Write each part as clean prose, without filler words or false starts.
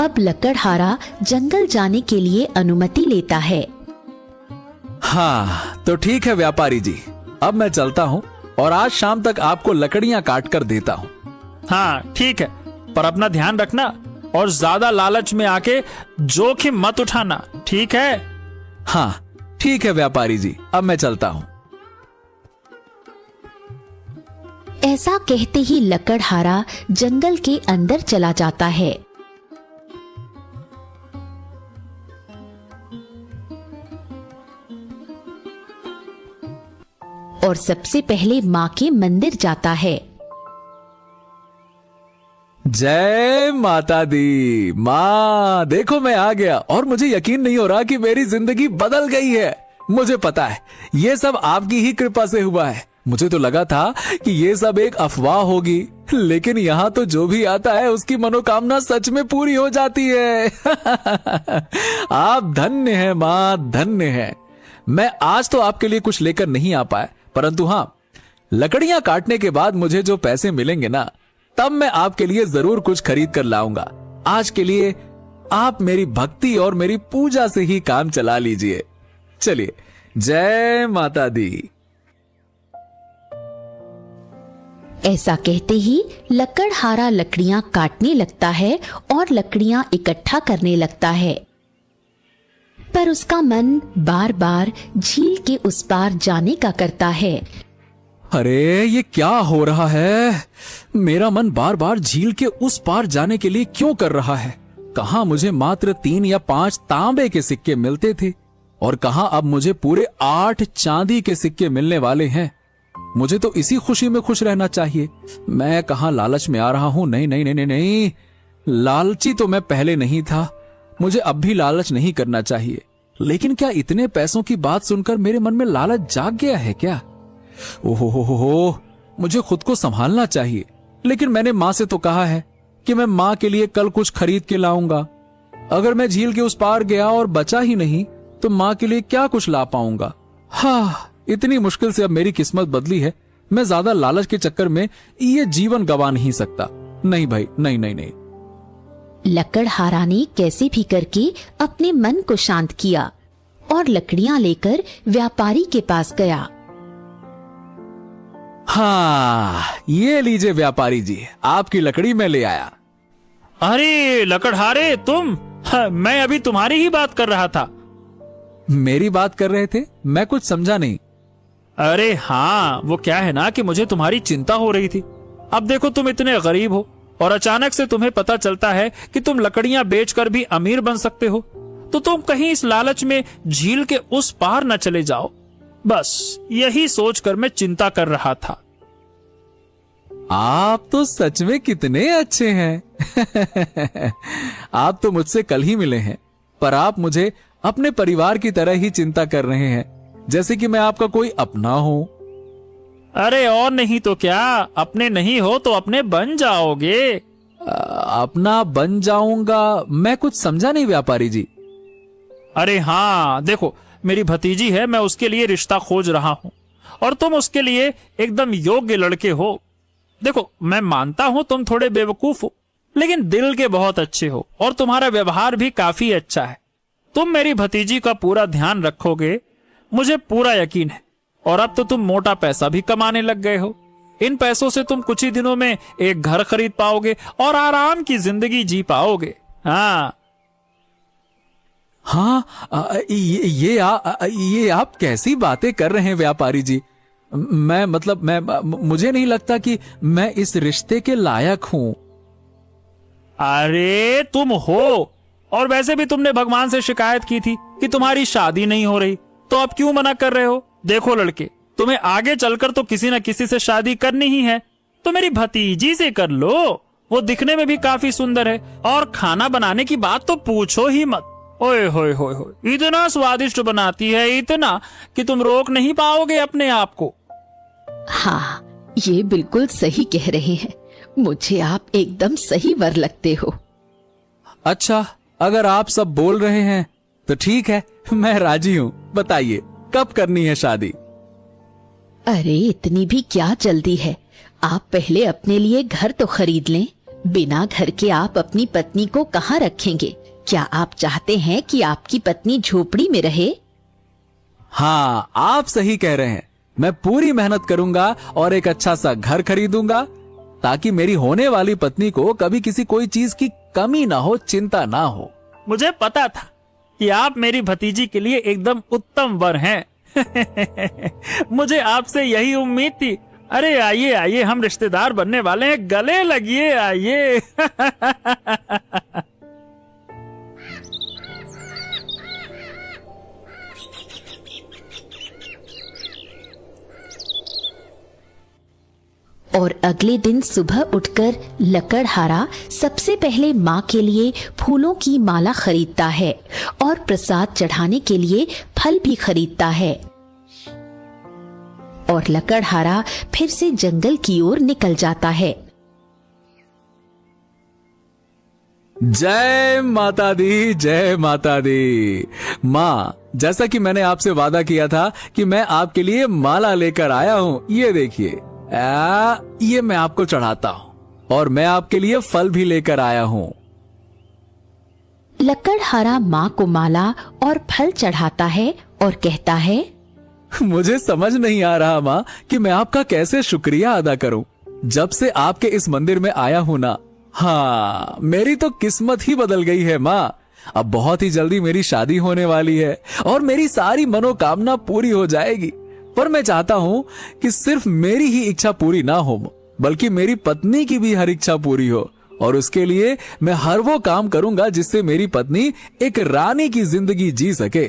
अब लकड़हारा जंगल जाने के लिए अनुमति लेता है। हाँ तो ठीक है व्यापारी जी, अब मैं चलता हूँ और आज शाम तक आपको लकड़ियाँ काट कर देता हूँ। हाँ ठीक है, पर अपना ध्यान रखना और ज्यादा लालच में आके जोखिम मत उठाना, ठीक है? हाँ ठीक है व्यापारी जी, अब मैं चलता हूँ। ऐसा कहते ही लकड़हारा जंगल के अंदर चला जाता है। और सबसे पहले माँ के मंदिर जाता है। जय माता दी। माँ देखो मैं आ गया और मुझे यकीन नहीं हो रहा कि मेरी जिंदगी बदल गई है। मुझे पता है ये सब आपकी ही कृपा से हुआ है। मुझे तो लगा था कि ये सब एक अफवाह होगी, लेकिन यहाँ तो जो भी आता है उसकी मनोकामना सच में पूरी हो जाती है। आप धन्य हैं माँ, धन्य हैं। मैं आज तो आपके लिए कुछ लेकर नहीं आ पाया, परंतु हाँ, लकड़ियां काटने के बाद मुझे जो पैसे मिलेंगे ना, तब मैं आपके लिए जरूर कुछ खरीद कर लाऊंगा। आज के लिए आप मेरी भक्ति और मेरी पूजा से ही काम चला लीजिए। चलिए, जय माता दी। ऐसा कहते ही लकड़हारा लकड़ियां काटने लगता है और लकड़ियां इकट्ठा करने लगता है, पर उसका मन बार बार झील के उस पार जाने का करता है। अरे ये क्या हो रहा है? मेरा मन बार बार झील के उस पार जाने के लिए क्यों कर रहा है? कहाँ मुझे मात्र 3 या 5 तांबे के सिक्के मिलते थे और कहाँ अब मुझे पूरे 8 चांदी के सिक्के मिलने वाले हैं। मुझे तो इसी खुशी में खुश रहना चाहिए। मैं कहाँ लालच में आ रहा हूँ? नहीं नहीं नहीं नहीं नहीं, लालची तो मैं पहले नहीं था, मुझे अब भी लालच नहीं करना चाहिए। लेकिन क्या इतने पैसों की बात सुनकर मेरे मन में लालच जाग गया है क्या? ओहो हो, मुझे खुद को संभालना चाहिए। लेकिन मैंने माँ से तो कहा है कि मैं माँ के लिए कल कुछ खरीद के लाऊंगा। अगर मैं झील के उस पार गया और बचा ही नहीं तो माँ के लिए क्या कुछ ला पाऊंगा? हाँ, इतनी मुश्किल से अब मेरी किस्मत बदली है। मैं ज्यादा लालच के चक्कर में ये जीवन गंवा नहीं सकता। नहीं भाई, नहीं नहीं नहीं। लकड़हारा ने कैसे भी करके अपने मन को शांत किया और लकड़ियां लेकर व्यापारी के पास गया। हाँ, ये लीजिए व्यापारी जी, आपकी लकड़ी मैं ले आया। अरे लकड़हारे तुम! हाँ, मैं अभी तुम्हारी ही बात कर रहा था। मेरी बात कर रहे थे? मैं कुछ समझा नहीं। अरे हाँ, वो क्या है ना कि मुझे तुम्हारी चिंता हो रही थी। अब देखो तुम इतने गरीब हो और अचानक से तुम्हें पता चलता है कि तुम लकड़ियां बेचकर भी अमीर बन सकते हो, तो तुम कहीं इस लालच में झील के उस पार न चले जाओ। बस यही सोचकर मैं चिंता कर रहा था। आप तो सच में कितने अच्छे हैं। आप तो मुझसे कल ही मिले हैं, पर आप मुझे अपने परिवार की तरह ही चिंता कर रहे हैं, जैसे कि मैं आपका कोई अपना हूं। अरे और नहीं तो क्या, अपने नहीं हो तो अपने बन जाओगे। अपना बन जाऊंगा? मैं कुछ समझा नहीं व्यापारी जी। अरे हाँ देखो, मेरी भतीजी है, मैं उसके लिए रिश्ता खोज रहा हूँ और तुम उसके लिए एकदम योग्य लड़के हो। देखो मैं मानता हूँ तुम थोड़े बेवकूफ हो, लेकिन दिल के बहुत अच्छे हो और तुम्हारा व्यवहार भी काफी अच्छा है। तुम मेरी भतीजी का पूरा ध्यान रखोगे, मुझे पूरा यकीन है। और अब तो तुम मोटा पैसा भी कमाने लग गए हो। इन पैसों से तुम कुछ ही दिनों में एक घर खरीद पाओगे और आराम की जिंदगी जी पाओगे। हाँ हाँ, ये आप कैसी बातें कर रहे हैं व्यापारी जी? मुझे नहीं लगता कि मैं इस रिश्ते के लायक हूँ। अरे तुम हो, और वैसे भी तुमने भगवान से शिकायत की थी कि तुम्हारी शादी नहीं हो रही, तो अब क्यों मना कर रहे हो? देखो लड़के, तुम्हें आगे चलकर तो किसी न किसी से शादी करनी ही है, तो मेरी भतीजी से कर लो। वो दिखने में भी काफी सुंदर है और खाना बनाने की बात तो पूछो ही मत। ओए होए होए होए, इतना स्वादिष्ट बनाती है, इतना कि तुम रोक नहीं पाओगे अपने आप को। हाँ, ये बिल्कुल सही कह रहे हैं। मुझे आप एकदम सही वर लगते हो। अच्छा, अगर आप सब बोल रहे हैं तो ठीक है, मैं राजी हूँ। बताइए कब करनी है शादी? अरे इतनी भी क्या जल्दी है, आप पहले अपने लिए घर तो खरीद लें, बिना घर के आप अपनी पत्नी को कहाँ रखेंगे? क्या आप चाहते हैं कि आपकी पत्नी झोपड़ी में रहे? हाँ, आप सही कह रहे हैं। मैं पूरी मेहनत करूंगा और एक अच्छा सा घर खरीदूंगा ताकि मेरी होने वाली पत्नी को कभी किसी कोई चीज की कमी ना हो, चिंता ना हो। मुझे पता था कि आप मेरी भतीजी के लिए एकदम उत्तम वर हैं। मुझे आपसे यही उम्मीद थी। अरे आइए आइए, हम रिश्तेदार बनने वाले हैं, गले लगिए, आइए। और अगले दिन सुबह उठकर लकड़हारा सबसे पहले माँ के लिए फूलों की माला खरीदता है और प्रसाद चढ़ाने के लिए फल भी खरीदता है। और लकड़हारा फिर से जंगल की ओर निकल जाता है। जय माता दी, जय माता दी। माँ, जैसा कि मैंने आपसे वादा किया था कि मैं आपके लिए माला लेकर आया हूँ। ये देखिए, ये मैं आपको चढ़ाता हूँ और मैं आपके लिए फल भी लेकर आया हूँ। लकड़हारा माँ को माला और फल चढ़ाता है और कहता है, मुझे समझ नहीं आ रहा माँ कि मैं आपका कैसे शुक्रिया अदा करूं। जब से आपके इस मंदिर में आया हूं ना, हाँ, मेरी तो किस्मत ही बदल गई है माँ। अब बहुत ही जल्दी मेरी शादी होने वाली है और मेरी सारी मनोकामना पूरी हो जाएगी। पर मैं चाहता हूँ कि सिर्फ मेरी ही इच्छा पूरी ना हो, बल्कि मेरी पत्नी की भी हर इच्छा पूरी हो। और उसके लिए मैं हर वो काम करूंगा जिससे मेरी पत्नी एक रानी की जिंदगी जी सके,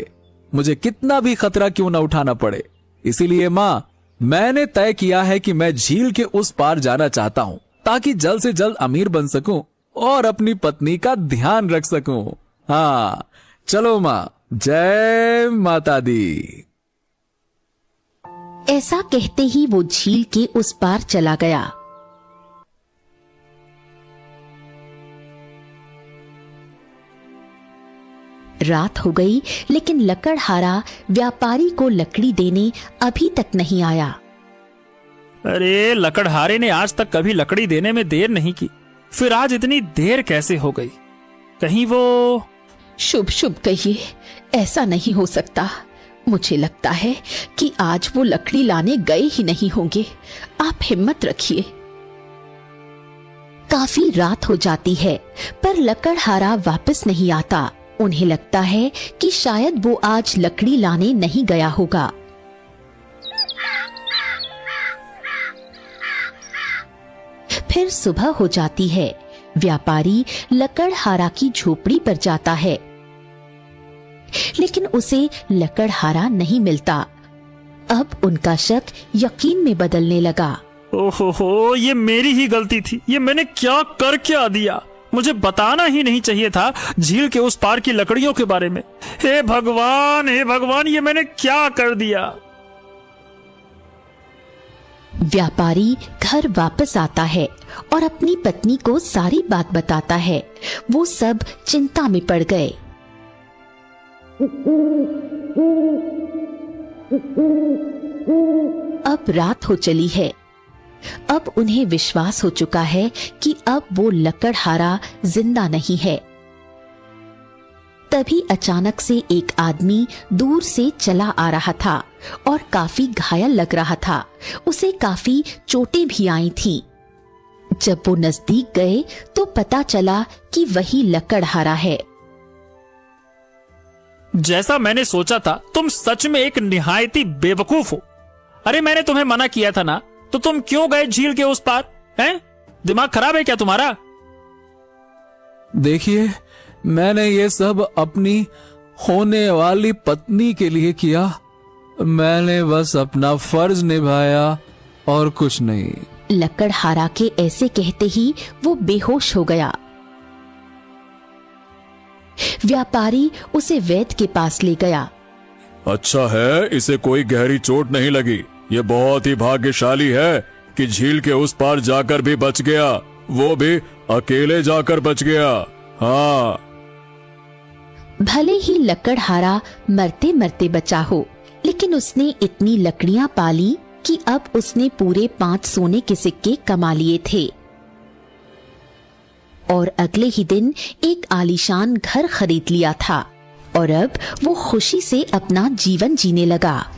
मुझे कितना भी खतरा क्यों ना उठाना पड़े। इसीलिए माँ, मैंने तय किया है कि मैं झील के उस पार जाना चाहता हूँ ताकि जल्द से जल्द अमीर बन सकूं और अपनी पत्नी का ध्यान रख सकूं। हाँ, चलो माँ, जय माता दी। ऐसा कहते ही वो झील के उस पार चला गया। रात हो गई, लेकिन लकड़हारा व्यापारी को लकड़ी देने अभी तक नहीं आया। अरे, लकड़हारे ने आज तक कभी लकड़ी देने में देर नहीं की, फिर आज इतनी देर कैसे हो गई? कहीं वो... शुभ शुभ कहिए, ऐसा नहीं हो सकता। मुझे लगता है कि आज वो लकड़ी लाने गए ही नहीं होंगे। आप हिम्मत रखिए। काफी रात हो जाती है, पर लकड़हारा वापस नहीं आता। उन्हें लगता है कि शायद वो आज लकड़ी लाने नहीं गया होगा। फिर सुबह हो जाती है। व्यापारी लकड़हारा की झोपड़ी पर जाता है, लेकिन उसे लकड़हारा नहीं मिलता। अब उनका शक यकीन में बदलने लगा। ओहो, ये मेरी ही गलती थी। ये मैंने क्या कर क्या दिया? मुझे बताना ही नहीं चाहिए था झील के उस पार की लकड़ियों के बारे में। हे भगवान, हे भगवान, ये मैंने क्या कर दिया? व्यापारी घर वापस आता है और अपनी पत्नी को सारी बात बताता है। वो सब चिंता में पड़ गए। अब रात हो चली है। अब उन्हें विश्वास हो चुका है कि अब वो लकड़हारा जिंदा नहीं है। तभी अचानक से एक आदमी दूर से चला आ रहा था और काफी घायल लग रहा था। उसे काफी चोटें भी आई थीं। जब वो नजदीक गए तो पता चला कि वही लकड़हारा है। जैसा मैंने सोचा था, तुम सच में एक निहायती बेवकूफ हो। अरे, मैंने तुम्हें मना किया था ना, तो तुम क्यों गए झील के उस पार? हैं? दिमाग खराब है क्या तुम्हारा? देखिए, मैंने ये सब अपनी होने वाली पत्नी के लिए किया। मैंने बस अपना फर्ज निभाया और कुछ नहीं। लकड़हारा के ऐसे कहते ही वो बेहोश हो गया। व्यापारी उसे वैद्य के पास ले गया। अच्छा है, इसे कोई गहरी चोट नहीं लगी। ये बहुत ही भाग्यशाली है कि झील के उस पार जाकर भी बच गया, वो भी अकेले जाकर बच गया। हाँ, भले ही लकड़हारा मरते मरते बचा हो, लेकिन उसने इतनी लकड़ियां पाली कि अब उसने पूरे 5 सोने के सिक्के कमा लिए थे। और अगले ही दिन एक आलीशान घर खरीद लिया था और अब वो खुशी से अपना जीवन जीने लगा।